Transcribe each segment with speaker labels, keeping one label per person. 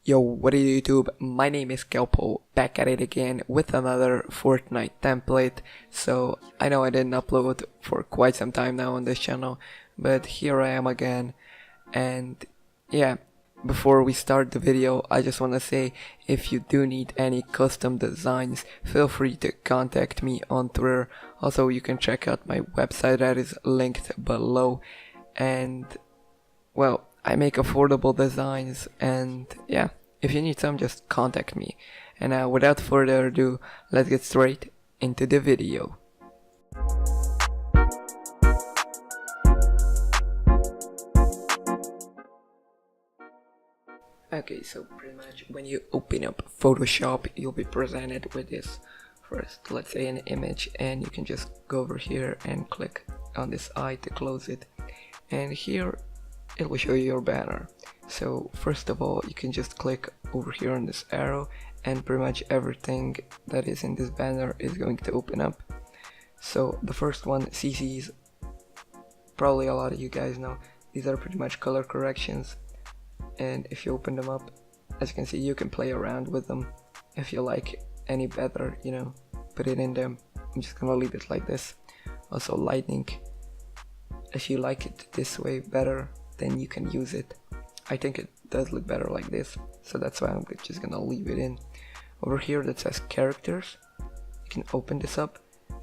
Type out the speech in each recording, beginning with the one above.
Speaker 1: Yo, what do you YouTube? My name is Kelpo, back at it again with another Fortnite template. So, I know I didn't upload for quite some time now on this channel, but here I am again. And yeah, before we start the video, I just want to say, if you do need any custom designs, feel free to contact me on Twitter. Also, you can check out my website that is linked below. And, well, I make affordable designs, and yeah, if you need some, just contact me. And without further ado, let's get straight into the video. Okay, so pretty much when you open up Photoshop, you'll be presented with this first, let's say an image, and you can just go over here and click on this eye to close it. And here it will show you your banner. So first of all, you can just click over here on this arrow, and pretty much everything that is in this banner is going to open up. So the first one, CCs, probably a lot of you guys know, these are pretty much color corrections, and if you open them up, as you can see, you can play around with them. If you like any better, you know, put it in them. I'm just gonna leave it like this. Also lightning, if you like it this way better, then you can use it. I think it does look better like this, so that's why I'm just gonna leave it in. Over here that says characters, you can open this up,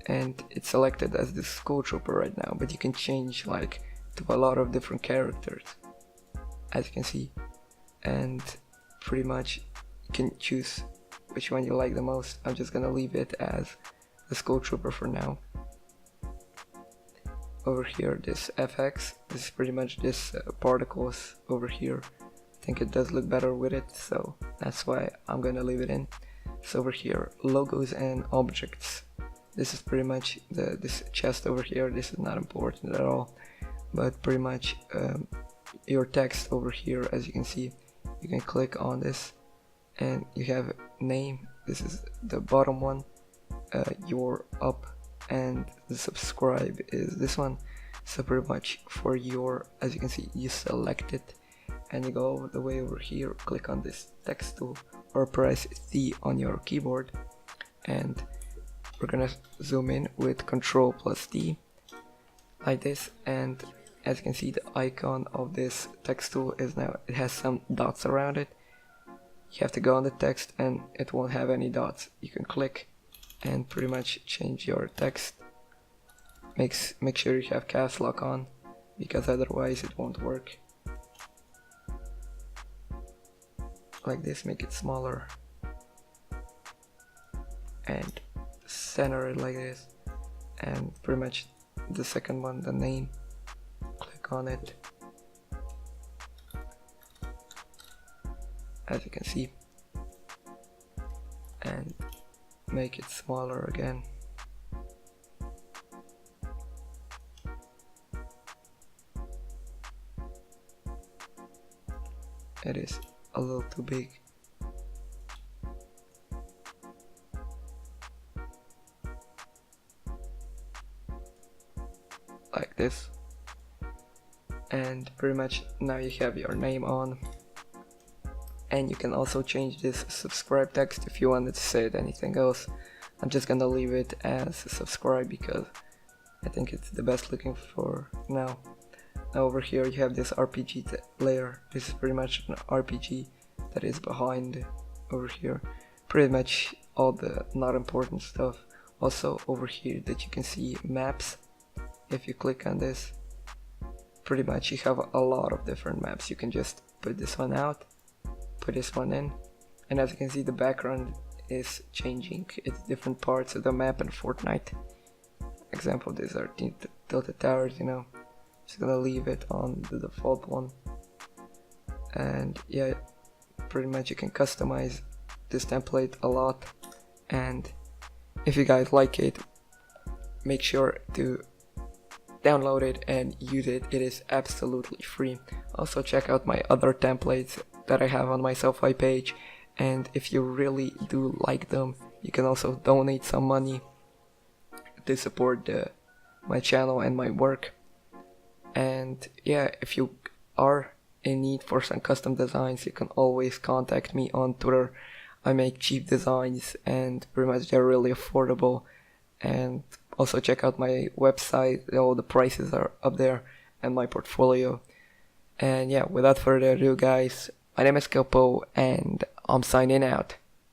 Speaker 1: and it's selected as the school trooper right now, but you can change like to a lot of different characters, as you can see, and pretty much you can choose which one you like the most. I'm just gonna leave it as the school trooper for now. Over here, this FX, this is pretty much this particles over here. I think it does look better with it, so that's why I'm gonna leave it in. So over here, logos and objects. This is pretty much this chest over here. This is not important at all, but pretty much your text over here, as you can see, you can click on this, and you have name. This is the bottom one. Your up, and the subscribe is this one. So pretty much for your, as you can see, you select it and you go all the way over here, click on this text tool or press C on your keyboard, and we're gonna zoom in with Ctrl+D like this. And as you can see, the icon of this text tool is now, it has some dots around it. You have to go on the text and it won't have any dots. You can click and pretty much change your text. Make sure you have caps lock on, because otherwise it won't work. Like this, make it smaller and center it like this. And pretty much the second one, the name, click on it, as you can see, and make it smaller again. It is a little too big. Like this. And pretty much now you have your name on. And you can also change this subscribe text if you wanted to say it anything else. I'm just gonna leave it as subscribe because I think it's the best looking for now. Now over here you have this RPG layer. This is pretty much an RPG that is behind over here. Pretty much all the not important stuff. Also over here that you can see maps. If you click on this, pretty much you have a lot of different maps. You can just put this one out, put this one in, and as you can see, the background is changing. It's different parts of the map in Fortnite. Example, these are tilted towers, you know. Just gonna leave it on the default one. And yeah, pretty much you can customize this template a lot. And if you guys like it, make sure to download it and use it. It is absolutely free. Also check out my other templates that I have on my Selfie page, and if you really do like them, you can also donate some money to support my channel and my work. And yeah, if you are in need for some custom designs, you can always contact me on Twitter. I make cheap designs and pretty much they're really affordable. And also check out my website, all the prices are up there, and my portfolio. And yeah, without further ado guys, my name is Kelpo and I'm signing out.